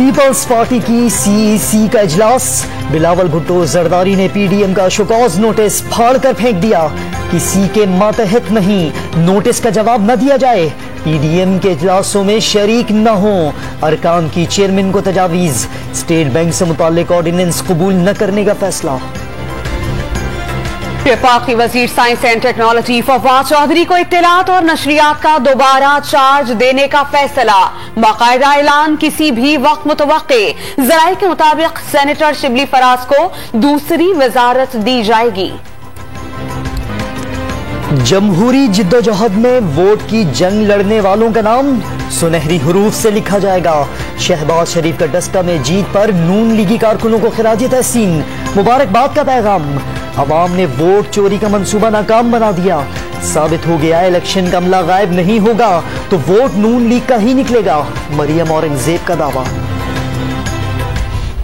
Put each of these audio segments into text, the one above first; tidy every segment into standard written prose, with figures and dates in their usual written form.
Peoples party की CEC का इजलास। बिलावल भुट्टो जरदारी ने पीडीएम का शोकॉज नोटिस फाड़कर फेंक दिया। किसी के मातहत नहीं, नोटिस का जवाब न दिया जाए। पीडीएम के इजलासों में शरीक न हो। अरकान की चेयरमैन को तजावीज। स्टेट बैंक से मुताल्लिक ऑर्डिनेंस कबूल न करने का फैसला। वफाकी वजीर science and technology Fawad Chaudhry को इत्तलात और नशरियात का दोबारा चार्ज देने का फैसला। बाकायदा ऐलान किसी भी वक्त मुतवक्के। जराये के मुताबिक सेनेटर शिबली फराज को दूसरी वजारत दी जाएगी। जमहूरी जिद्दोजहद में वोट की जंग लड़ने वालों का नाम सुनहरी हरूफ से लिखा जाएगा। शहबाज शरीफ का डस्का में जीत पर नून लीगी कारकुनों को खिराज तहसीन, मुबारकबाद का पैगाम। अवाम ने वोट चोरी का मंसूबा नाकाम बना दिया। साबित हो गया इलेक्शन का अमला गायब नहीं होगा तो वोट नून लीग का ही निकलेगा। मरियम औरंगजेब का दावा।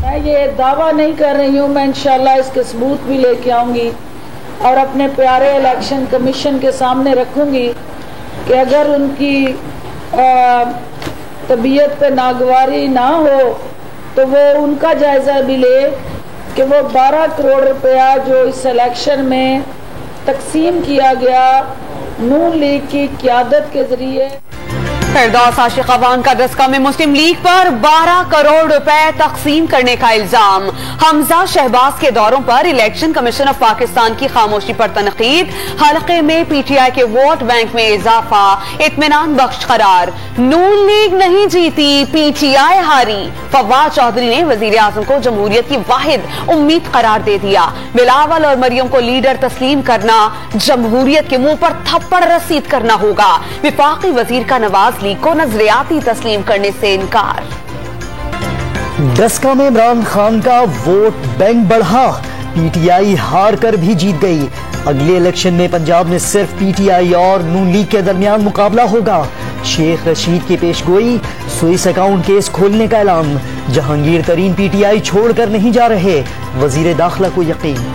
मैं ये दावा नहीं कर रही हूँ, मैं इंशाल्लाह इसके सबूत भी लेके आऊंगी और अपने प्यारे इलेक्शन कमीशन के सामने रखूंगी कि अगर उनकी तबीयत पे नागवारी ना हो तो वो उनका जायजा भी ले कि वो 12 करोड़ रुपया जो इस इलेक्शन में तकसीम किया गया नून लीग की क़यादत के जरिए। फिरदौस आशिक अवान का दस्का में मुस्लिम लीग पर 12 करोड़ रुपए तकसीम करने का इल्जाम। हमजा शहबाज के दौरों पर इलेक्शन कमीशन ऑफ पाकिस्तान की खामोशी पर तनकीद। हलके में पीटीआई के वोट बैंक में इजाफा, इत्मीनान बख्श करार। नून लीग नहीं जीती, पीटीआई हारी। फवाद चौधरी ने वजीर आजम को जमहूरियत की वाहिद उम्मीद करार दे दिया। बिलावल और मरियम को लीडर तस्लीम करना जमहूरियत के मुंह पर थप्पड़ रसीद करना होगा। विफाकी वजीर का नवाज लीग को नजरियाती तस्लीम करने से इनकार। डस्का में इमरान खान का वोट बैंक बढ़ा। पीटीआई हार कर भी जीत गई। अगले इलेक्शन में पंजाब में सिर्फ पीटीआई और नून लीग के दरमियान मुकाबला होगा। शेख रशीद की पेशगोई, स्विस अकाउंट केस खोलने का ऐलान। जहांगीर तरीन पीटीआई छोड़कर नहीं जा रहे, वजीर दाखिला को यकीन।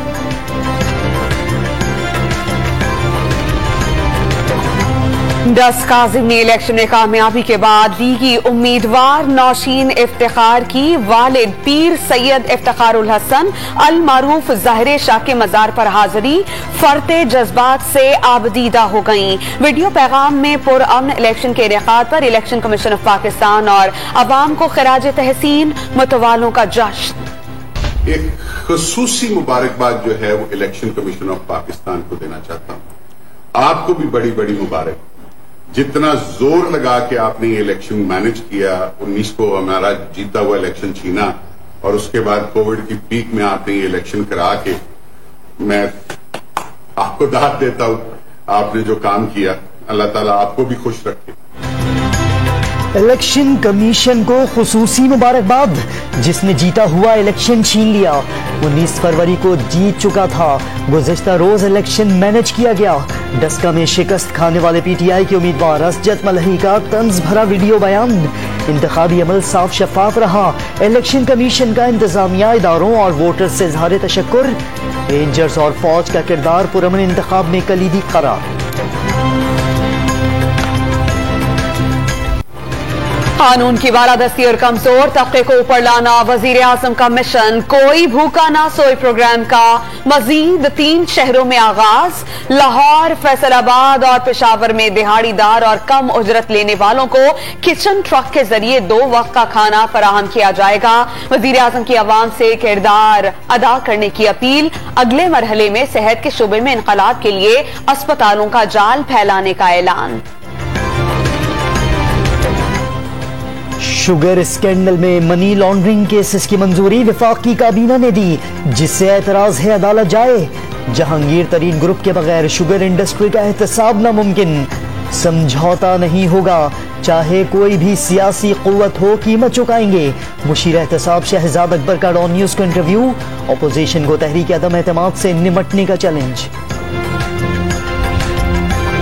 डस्का ज़िमनी इलेक्शन में कामयाबी के बाद लीगी उम्मीदवार नौशीन इफ्तिखार की वालिद पीर सैयद इफ्तिखारुल हसन अल मारूफ ज़ाहिर शाह के मजार पर हाजिरी फरते जज्बात से आबदीदा हो गईं। वीडियो पैगाम में पुरअमन इलेक्शन के इनेकाद पर इलेक्शन कमीशन ऑफ पाकिस्तान और अवाम को खिराज तहसीन, मुतवालों का जश्न। एक खुसूसी मुबारकबाद जो है वो इलेक्शन कमीशन ऑफ पाकिस्तान को देना चाहता हूं। आपको भी बड़ी बड़ी मुबारक। जितना जोर लगा के आपने ये इलेक्शन मैनेज किया, 19 को हमारा जीता हुआ इलेक्शन छीना और उसके बाद कोविड की पीक में आपने ये इलेक्शन करा के, मैं आपको दाद देता हूं। आपने जो काम किया, अल्लाह ताला आपको भी खुश रखे। इलेक्शन कमीशन को खुसूसी मुबारकबाद। जिसने जीता हुआ इलेक्शन छीन लिया, 19 फरवरी को जीत चुका था। गुज़िश्ता रोज इलेक्शन मैनेज किया गया। डस्का में शिकस्त खाने वाले पीटीआई के उम्मीदवार असजद मलही का तंज भरा वीडियो बयान। इंतखाबी अमल साफ शफाफ रहा। इलेक्शन कमीशन का इंतजामिया इदारों और वोटर से इजहार तशक्कुर। रेंजर्स और फौज का किरदार पुरअमन इंतखाब में कलीदी करार। कानून की बालादस्ती और कमजोर तबके को ऊपर लाना वजीर आजम का मिशन। कोई भूखा ना सोए प्रोग्राम का मजीद 3 शहरों में आगाज। लाहौर, फैसलाबाद और पेशावर में दिहाड़ीदार और कम उजरत लेने वालों को किचन ट्रक के जरिए 2 वक्त का खाना फराहम किया जाएगा। वजीर आजम की आवाम से किरदार अदा करने की अपील। अगले मरहले में सेहत के शुबे में इनकलाब के लिए अस्पतालों का जाल फैलाने का ऐलान। शुगर स्कैंडल में मनी लॉन्ड्रिंग केसेस की मंजूरी वफाकी काबीना ने दी, जिससे एतराज है अदालत जाए। जहांगीर तरीन ग्रुप के बगैर शुगर इंडस्ट्री का एहतसाब नामुमकिन। समझौता नहीं होगा, चाहे कोई भी सियासी कुव्वत हो, कीमत चुकाएंगे। मुशीर एहतसाब शहजाद अकबर का डॉन न्यूज को इंटरव्यू। अपोजिशन को तहरीक अदम एतमाद से निमटने का चैलेंज।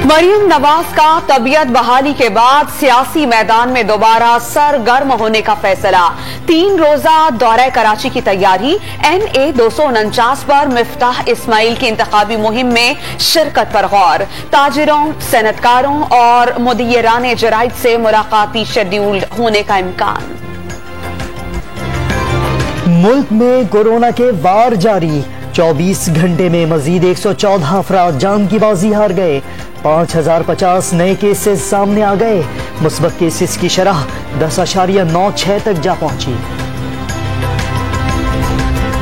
मरियम नवाज का तबीयत बहाली के बाद सियासी मैदान में दोबारा सरगर्म होने का फैसला। 3 रोजा दौरे कराची की तैयारी। NA 249 पर मिफ्ताह इस्माइल की इंतखाबी मुहिम में शिरकत पर गौर। ताजिरों, सनतकारों और मुदीरान जराइद से मुलाकाती शेड्यूल होने का इम्कान। मुल्क में कोरोना के वार जारी। 24 घंटे में मजीद 114 अफराद जान की बाजी हार गए। 5050 नए केसेस सामने आ गए। मुस्बत केसेस की शरह 10.96 तक जा पहुंची।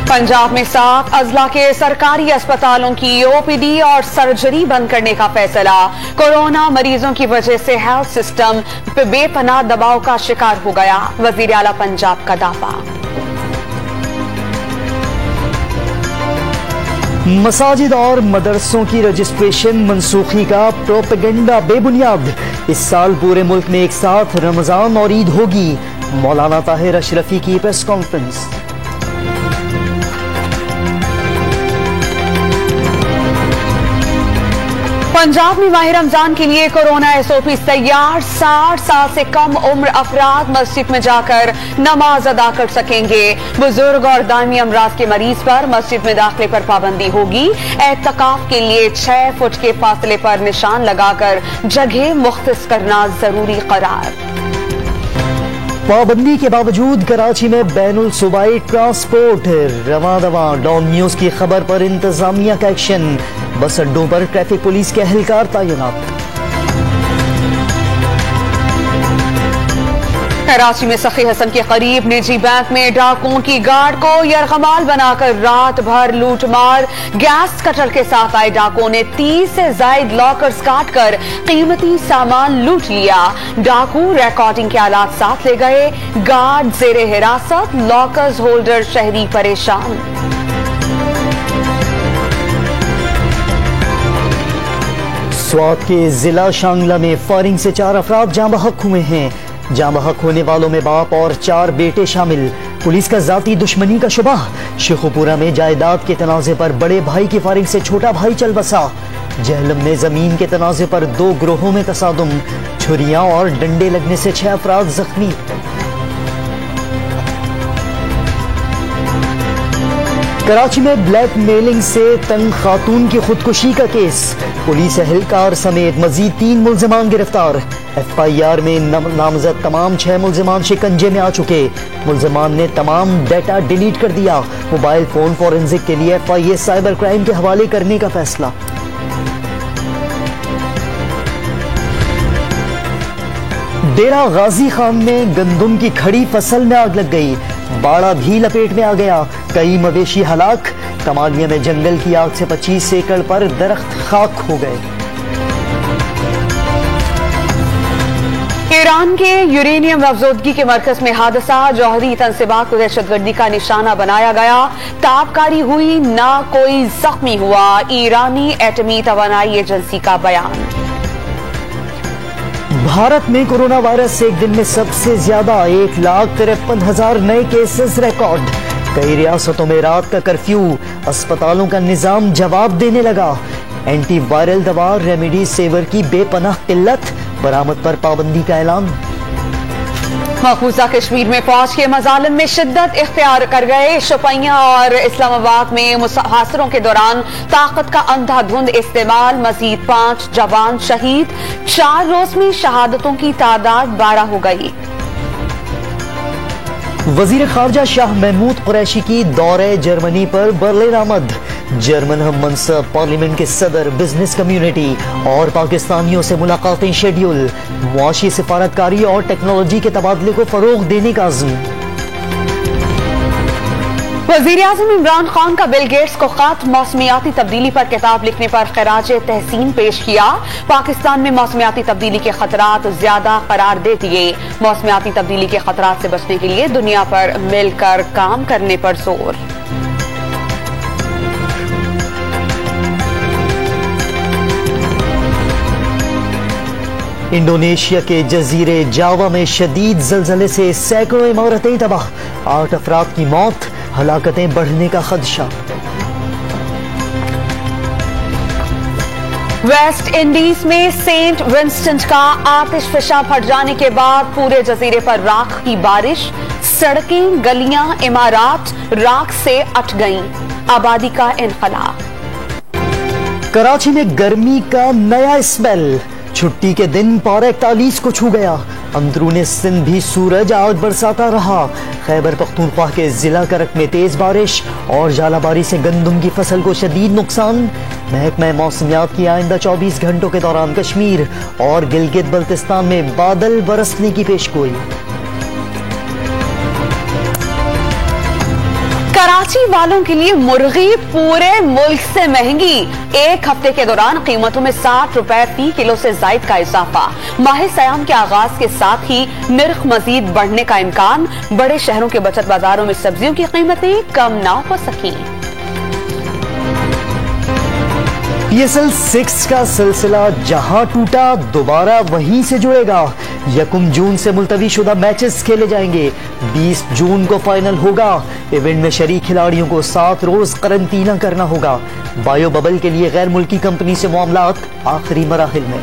पंजाब में 7 अजला के सरकारी अस्पतालों की ओपीडी और सर्जरी बंद करने का फैसला। कोरोना मरीजों की वजह से हेल्थ सिस्टम बेपनाह दबाव का शिकार हो गया, वजीर आला पंजाब का दावा। मसाजिद और मदरसों की रजिस्ट्रेशन मनसूखी का प्रोपेगेंडा बेबुनियाद। इस साल पूरे मुल्क में एक साथ रमजान और ईद होगी। मौलाना ताहिर अशरफी की प्रेस कॉन्फ्रेंस। पंजाब में माह रमजान के लिए कोरोना एसओपी तैयार। 60 साल से कम उम्र अफराद मस्जिद में जाकर नमाज अदा कर सकेंगे। बुजुर्ग और दामी अमराज के मरीज पर मस्जिद में दाखिले पर पाबंदी होगी। एहतिकाफ के लिए 6 फुट के फासले पर निशान लगाकर जगह मुख्तस करना जरूरी करार। पाबंदी के बावजूद कराची में बैनुल सूबाई ट्रांसपोर्ट रवा दवा। डॉन न्यूज की खबर पर इंतजामिया का एक्शन। बस अड्डों पर ट्रैफिक पुलिस के एहलकार तैनात। कराची में सखी हसन के करीब निजी बैंक में डाकुओं की गार्ड को यरगमाल बनाकर रात भर लूटमार। गैस कटर के साथ आए डाकुओं ने 30 से ज्यादा लॉकर्स काटकर कीमती सामान लूट लिया। डाकू रिकॉर्डिंग के आलात साथ ले गए। गार्ड जेरे हिरासत, लॉकर्स होल्डर शहरी परेशान। स्वात के जिला शांगला में फायरिंग से 4 अफराद जाँ बहक हुए हैं। जाँ बहक होने वालों में बाप और 4 बेटे शामिल। पुलिस का जाती दुश्मनी का शुबा। शेखुपुरा में जायदाद के तनाजे पर बड़े भाई की फायरिंग से छोटा भाई चल बसा। जहलम में जमीन के तनाजे पर 2 ग्रोहों में तसादुम। छुरियां और डंडे लगने से 6 अफराद जख्मी। कराची में ब्लैकमेलिंग से तंग खातून की खुदकुशी का केस। पुलिस एहलकार समेत मजीद 3 मुल्जिमान गिरफ्तार। FIR में नामजद तमाम 6 मुल्जिमान शिकंजे में आ चुके। मुल्जिमान ने तमाम डेटा डिलीट कर दिया। मोबाइल फोन फॉरेंसिक के लिए FIA साइबर क्राइम के हवाले करने का फैसला। डेरा गाजी खान में गंदुम की खड़ी फसल में आग लग गई। बाड़ा भी लपेट में आ गया। कई मवेशी हलाक। कमालिया में जंगल की आग से 25 एकड़ पर दरख्त खाक हो गए। ईरान के यूरेनियम अफजोदगी के मरकज में हादसा। जौहरी तनसीबात को दहशतगर्दी का निशाना बनाया गया। ताबकारी हुई, ना कोई जख्मी हुआ। ईरानी एटमी तवानाई एजेंसी का बयान। भारत में कोरोना वायरस से एक दिन में सबसे ज्यादा 1,53,000 नए केसेस रिकॉर्ड। कई रियासतों में रात का कर्फ्यू। अस्पतालों का निजाम जवाब देने लगा। एंटीवायरल दवा रेमेडी सेवर की बेपनाह किल्लत। बरामद पर पाबंदी का ऐलान। मकबूजा कश्मीर में फौज के मजालिम में शिद्दत इख्तियार कर गए। शोपियां और इस्लामाबाद में मुहासरों के दौरान ताकत का अंधाधुंध इस्तेमाल। मजीद 5 जवान शहीद। 4 रोज में शहादतों की तादाद 12 हो गई। वजीर खारजा शाह महमूद कुरैशी की दौरे जर्मनी पर बर्लिन आमद। जर्मन हम मनसब, पार्लियामेंट के सदर, बिजनेस कम्युनिटी और पाकिस्तानियों से मुलाकातें शेड्यूल। मुआशी सिफारतकारी और टेक्नोलॉजी के तबादले को फरोग देने का अज़्म। वज़ीर आज़म इमरान खान का बिल गेट्स को खत। मौसमियाती तब्दीली पर किताब लिखने पर खराज तहसीन पेश किया। पाकिस्तान में मौसमियाती तब्दीली के खतरात ज्यादा करार दे दिए। मौसमियाती तब्दीली के खतरात से बचने के लिए दुनिया पर मिलकर काम करने पर जोर। इंडोनेशिया के जजीरे जावा में शदीद जलजले से सैकड़ों इमारतें तबाह। 8 अफराद की मौत। हलाकतें बढ़ने का खदशा। वेस्ट इंडीज में सेंट विंस्टेंट का आतिशफशा फट जाने के बाद पूरे जजीरे पर राख की बारिश। सड़कें, गलियां, इमारात राख से अट गईं। आबादी का इनखला। कराची में गर्मी का नया स्पेल। छुट्टी के दिन पारा 41 को छू गया। अंदरूनी सिंध भी सूरज आग बरसाता रहा। खैबर पख्तूनख्वा के जिला करक में तेज बारिश और जालाबारी से गंदम की फसल को शदीद नुकसान। महकमा मौसमियात की आइंदा 24 घंटों के दौरान कश्मीर और गिलगित बल्तिस्तान में बादल बरसने की पेशगोई। कराची वालों के लिए मुर्गी पूरे मुल्क से महंगी। एक हफ्ते के दौरान कीमतों में 60 रुपए फी किलो से जायद का इजाफा। माह सयाम के आगाज के साथ ही निर्ख मजीद बढ़ने का इम्कान। बड़े शहरों के बचत बाजारों में सब्जियों की कीमतें कम ना हो सकी। PSL 6 का सिलसिला जहां टूटा दोबारा वहीं से जुड़ेगा। 1 जून से मुलतवी शुदा मैचेस खेले जाएंगे। 20 जून को फाइनल होगा। इवेंट में शरीक खिलाड़ियों को 7 रोज करंटीना करना होगा। बायो बबल के लिए गैर मुल्की कंपनी से मामलात आखिरी मराहिल में।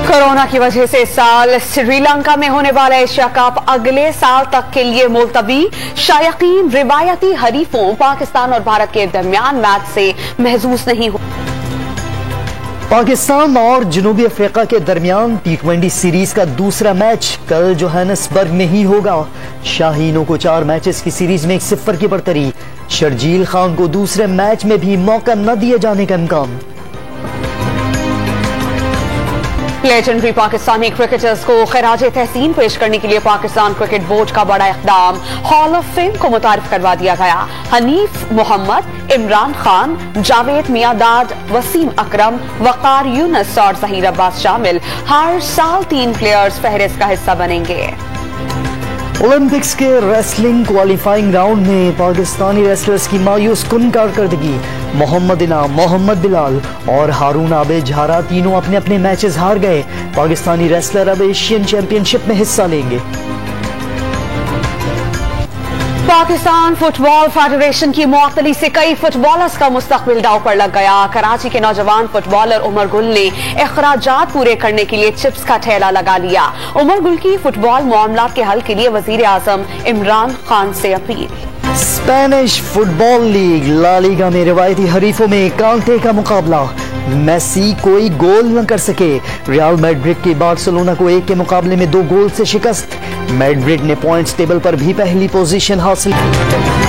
कोरोना की वजह से इस साल श्रीलंका में होने वाला एशिया कप अगले साल तक के लिए मुलतवी। शायकीन रिवायती हरीफों पाकिस्तान और भारत के दरमियान मैच से महजूज नहीं हो। पाकिस्तान और जनूबी अफ्रीका के दरमियान T20 सीरीज का दूसरा मैच कल जोहानिसबर्ग में ही होगा। शाहीनों को 4 मैचेस की सीरीज में 1-0 की बढ़तरी। शर्जील खान को दूसरे मैच में भी मौका न दिए जाने का इम्कान। लेजेंडरी पाकिस्तानी क्रिकेटर्स को खिराज तहसीन पेश करने के लिए पाकिस्तान क्रिकेट बोर्ड का बड़ा इक़दाम। हॉल ऑफ फेम को मुतारिफ करवा दिया गया। हनीफ मोहम्मद, इमरान खान, जावेद मियादाद, वसीम अकरम, वकार यूनुस और जहीर अब्बास शामिल। हर साल 3 प्लेयर्स फहरिस्त का हिस्सा बनेंगे। ओलंपिक्स के रेसलिंग क्वालिफाइंग राउंड में पाकिस्तानी रेसलर्स की मायूस कुन कारकर्दगी। मोहम्मद इनाम, मोहम्मद बिलाल और हारून आबिद झारा तीनों अपने अपने मैचेस हार गए। पाकिस्तानी रेसलर अब एशियन चैंपियनशिप में हिस्सा लेंगे। पाकिस्तान फुटबॉल फेडरेशन की मुअत्तली से कई फुटबॉलर्स का मुस्तकबिल दांव पर लग गया। कराची के नौजवान फुटबॉलर उमर गुल ने अखराजात पूरे करने के लिए चिप्स का ठेला लगा लिया। उमर गुल की फुटबॉल मामलात के हल के लिए वजीर आजम इमरान खान से अपील। Spanish football league La Liga में रिवायती हरीफों में कांटे का मुकाबला। मेसी कोई गोल न कर सके। रियल मैड्रिड की बार्सिलोना को 1 के मुकाबले में 2 गोल से शिकस्त। मैड्रिड ने पॉइंट्स टेबल पर भी पहली पोजीशन हासिल की।